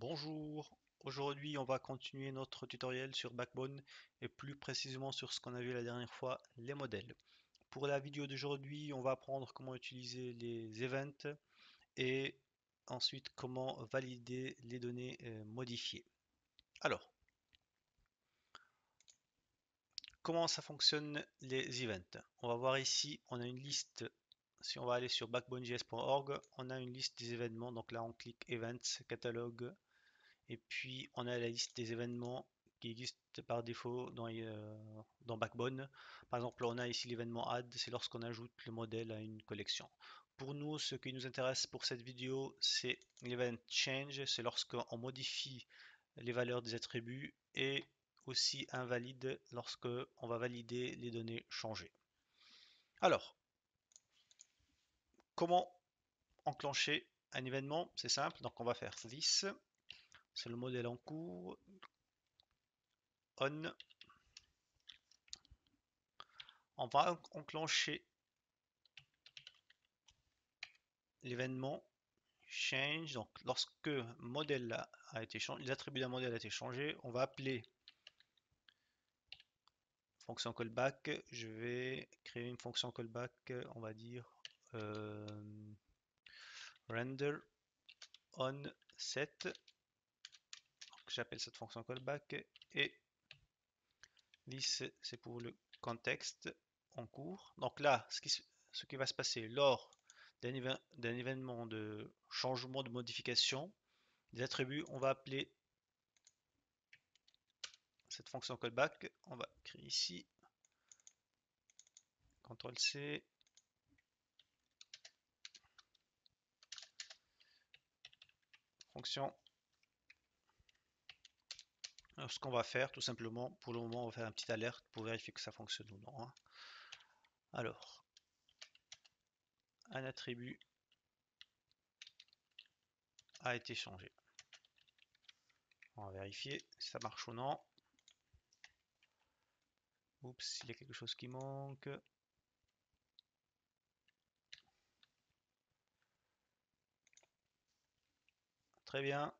Bonjour, aujourd'hui on va continuer notre tutoriel sur Backbone et plus précisément sur ce qu'on a vu la dernière fois, les modèles. Pour la vidéo d'aujourd'hui, on va apprendre comment utiliser les events et ensuite comment valider les données modifiées. Alors, comment ça fonctionne les events? On va voir ici, on a une liste, si on va aller sur backbonejs.org, on a une liste des événements, donc là on clique Events, Catalogue, et puis on a la liste des événements qui existent par défaut dans Backbone. Par exemple, on a ici l'événement Add, c'est lorsqu'on ajoute le modèle à une collection. Pour nous, ce qui nous intéresse pour cette vidéo, c'est l'event Change, c'est lorsqu'on modifie les valeurs des attributs et aussi invalide lorsque on va valider les données changées. Alors, comment enclencher un événement? C'est simple, donc on va faire this, c'est le modèle en cours, on. On va enclencher l'événement change. Donc, lorsque modèle a été changé, les attributs d'un modèle a été changé, on va appeler fonction callback. Je vais créer une fonction callback, on va dire euh, render on set. J'appelle cette fonction callback et this c'est pour le contexte en cours. Donc là, ce qui va se passer lors d'un événement de changement de modification des attributs, on va appeler cette fonction callback. On va créer ici, CTRL C, fonction. Alors, ce qu'on va faire, tout simplement, pour le moment, on va faire un petit alerte pour vérifier que ça fonctionne ou non, hein. Alors, un attribut a été changé. On va vérifier si ça marche ou non. Oups, il y a quelque chose qui manque. Très bien.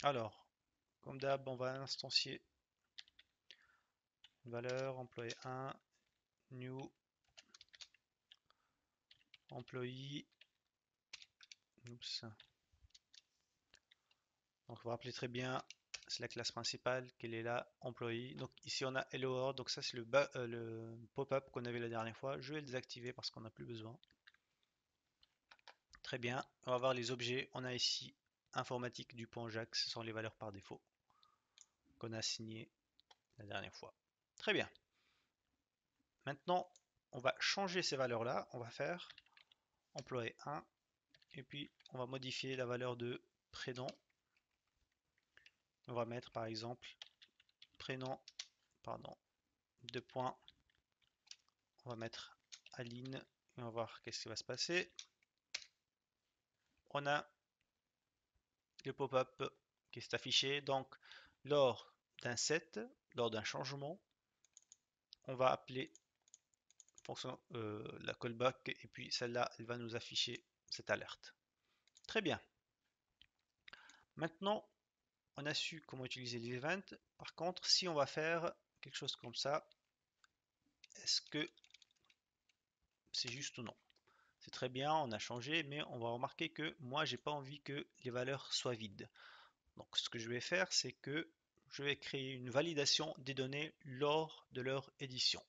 Alors, comme d'hab, on va instancier une valeur employé 1, new employee. Oups. Donc, vous vous rappelez très bien, c'est la classe principale qu'elle est là, employee. Donc ici on a hello world, donc ça c'est le pop-up qu'on avait la dernière fois. Je vais le désactiver parce qu'on n'a plus besoin. Très bien, on va voir les objets. On a ici informatique du point Jax, ce sont les valeurs par défaut qu'on a assignées la dernière fois. Très bien. Maintenant, on va changer ces valeurs-là. On va faire employé 1 et puis on va modifier la valeur de prénom. On va mettre par exemple prénom, pardon, 2 points. On va mettre Aline et on va voir qu'est-ce qui va se passer. On a le pop-up qui est affiché. Donc, lors d'un set, lors d'un changement, on va appeler fonction, la callback et puis celle-là, elle va nous afficher cette alerte. Très bien. Maintenant, on a su comment utiliser les events. Par contre, si on va faire quelque chose comme ça, est-ce que c'est juste ou non? C'est très bien, on a changé, mais on va remarquer que moi, j'ai pas envie que les valeurs soient vides. Donc, ce que je vais faire, c'est que je vais créer une validation des données lors de leur édition.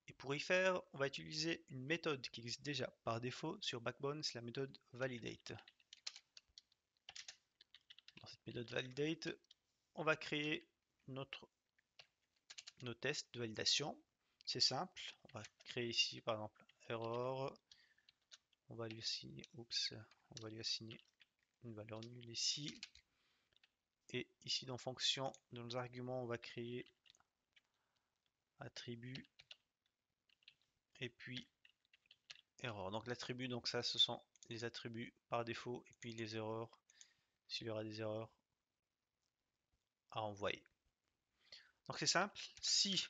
Et pour y faire, on va utiliser une méthode qui existe déjà par défaut sur Backbone, c'est la méthode validate. Dans cette méthode validate, on va créer nos tests de validation. C'est simple, on va créer ici par exemple error, on va lui assigner, on va lui assigner une valeur nulle ici. Et ici dans fonction, dans nos arguments, on va créer attribut et puis erreur. Donc l'attribut, donc ça ce sont les attributs par défaut et puis les erreurs, s'il y aura des erreurs à envoyer. Donc c'est simple, si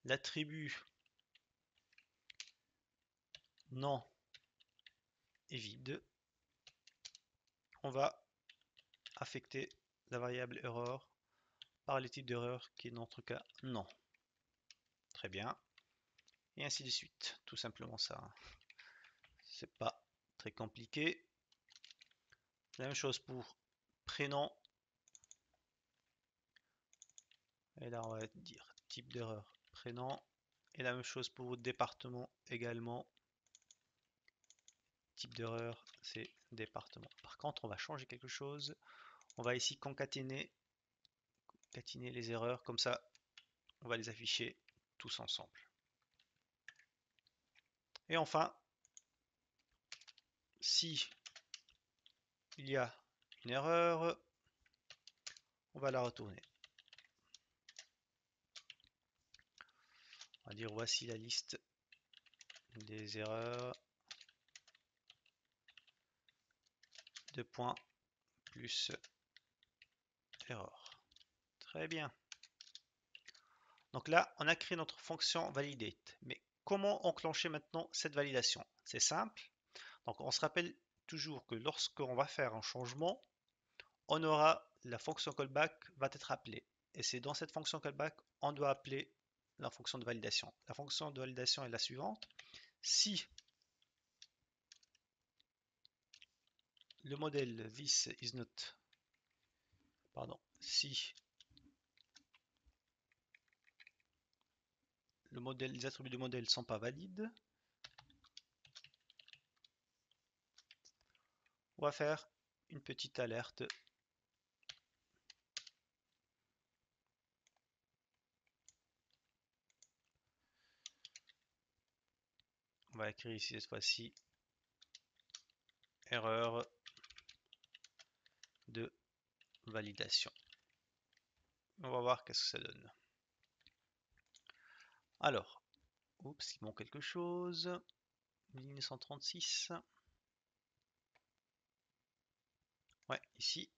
l'attribut non est vide, on va affecter la variable erreur par le type d'erreur qui est dans notre cas non. Très bien. Et ainsi de suite. Tout simplement ça. C'est pas très compliqué. La même chose pour prénom. Et là, on va dire type d'erreur prénom. Et la même chose pour département également. Type d'erreur, c'est département. Par contre, on va changer quelque chose. On va ici concaténer les erreurs. Comme ça, on va les afficher tous ensemble. Et enfin, si il y a une erreur, on va la retourner. On va dire voici la liste des erreurs. Deux points plus erreur. Très bien. Donc là, on a créé notre fonction validate. Mais comment enclencher maintenant cette validation? C'est simple. Donc on se rappelle toujours que lorsqu'on va faire un changement, on aura la fonction callback va être appelée. Et c'est dans cette fonction callback, on doit appeler la fonction de validation. La fonction de validation est la suivante. Si le modèle this is not, pardon, si le modèle, les attributs du modèle ne sont pas valides, on va faire une petite alerte. On va écrire ici cette fois-ci erreur de validation. On va voir qu'est-ce que ça donne. Alors, oups, il manque quelque chose. Ligne 136. Ouais, ici.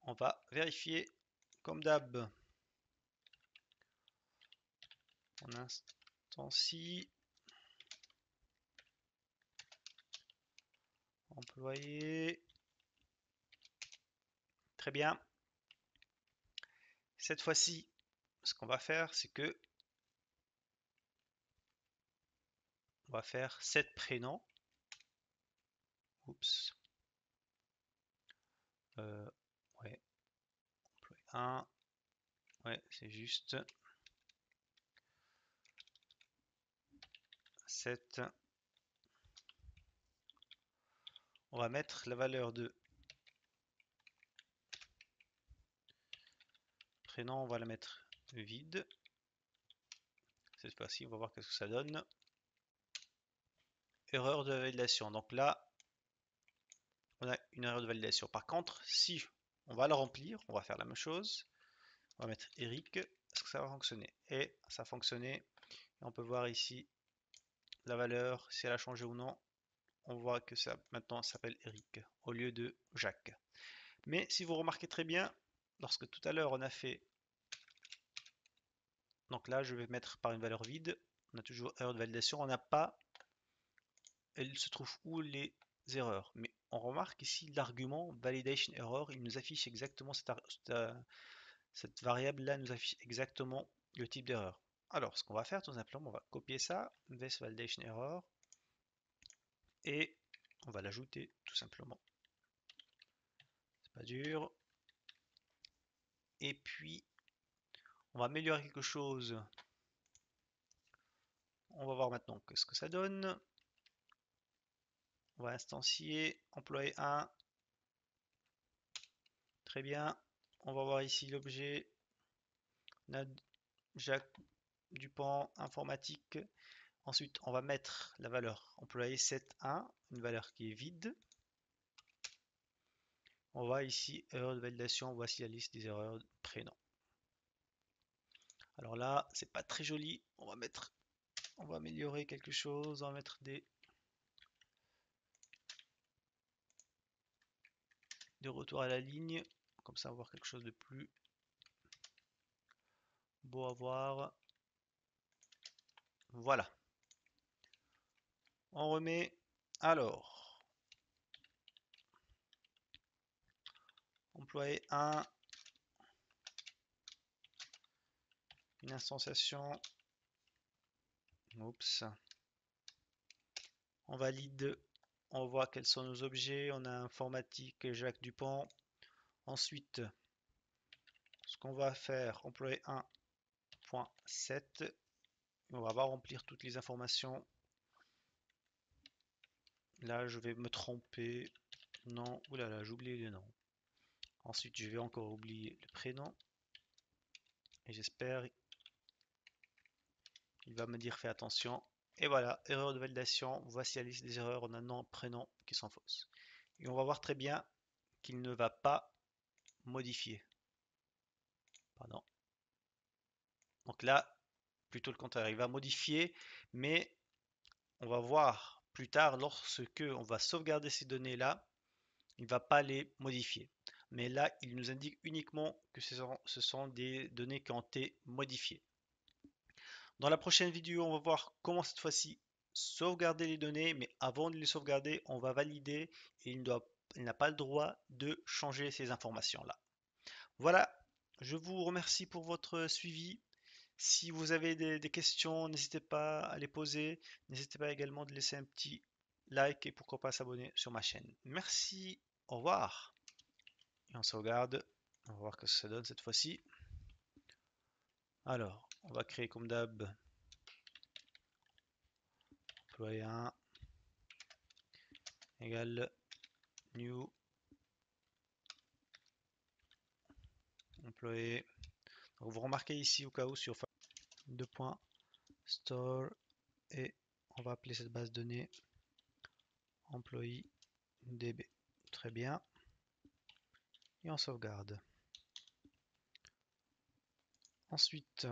On va vérifier comme d'hab. On instancie. Employé. Très bien. Cette fois-ci, ce qu'on va faire, c'est que on va faire set prénom. Oups. Ouais. Employé 1. Ouais, c'est juste. Set. On va mettre la valeur de prénom, on va la mettre vide. Cette fois-ci, on va voir qu'est-ce que ça donne. Erreur de validation. Donc là, on a une erreur de validation. Par contre, si on va la remplir, on va faire la même chose. On va mettre Eric. Est-ce que ça va fonctionner? Et ça a fonctionné. Et on peut voir ici la valeur, si elle a changé ou non. On voit que ça maintenant s'appelle Eric au lieu de Jacques. Mais si vous remarquez très bien, lorsque tout à l'heure on a fait, donc là je vais mettre par une valeur vide, on a toujours erreur de validation, on n'a pas, elle se trouve où les erreurs. Mais on remarque ici l'argument validation error, il nous affiche exactement cette variable là nous affiche exactement le type d'erreur. Alors ce qu'on va faire tout simplement, on va copier ça, this validation error, et on va l'ajouter tout simplement. C'est pas dur. Et puis on va améliorer quelque chose. On va voir maintenant ce que ça donne. On va instancier employé 1. Très bien. On va voir ici l'objet. On a Jacques Dupont informatique. Ensuite, on va mettre la valeur employé 7.1, une valeur qui est vide. On va ici, erreur de validation, voici la liste des erreurs de prénom. Alors là, c'est pas très joli. On va améliorer quelque chose. On va mettre des retours à la ligne. Comme ça, on va voir quelque chose de plus beau à voir. Voilà. On remet. Alors, employé 1, une instanciation. Oups. On valide, on voit quels sont nos objets. On a informatique Jacques Dupont. Ensuite, ce qu'on va faire, employé 1.7. On va remplir toutes les informations. Là, je vais me tromper. Non, oulala, j'ai oublié le nom. Ensuite, je vais encore oublier le prénom. Et j'espère qu'il va me dire fais attention. Et voilà, erreur de validation. Voici la liste des erreurs. On a nom, prénom qui sont fausses. Et on va voir très bien qu'il ne va pas modifier. Pardon. Donc là, plutôt le contraire, il va modifier, mais on va voir plus tard, lorsque on va sauvegarder ces données-là, il ne va pas les modifier. Mais là, il nous indique uniquement que ce sont des données qui ont été modifiées. Dans la prochaine vidéo, on va voir comment cette fois-ci sauvegarder les données, mais avant de les sauvegarder, on va valider et il n'a pas le droit de changer ces informations-là. Voilà, je vous remercie pour votre suivi. Si vous avez des questions, n'hésitez pas à les poser. N'hésitez pas également de laisser un petit like et pourquoi pas s'abonner sur ma chaîne. Merci, au revoir. Et on sauvegarde. On va voir ce que ça donne cette fois-ci. Alors, on va créer comme d'hab employé 1 égale new employé. Donc vous remarquez ici au cas où sur 2.store et on va appeler cette base de données employee db. Très bien. Et on sauvegarde. Ensuite,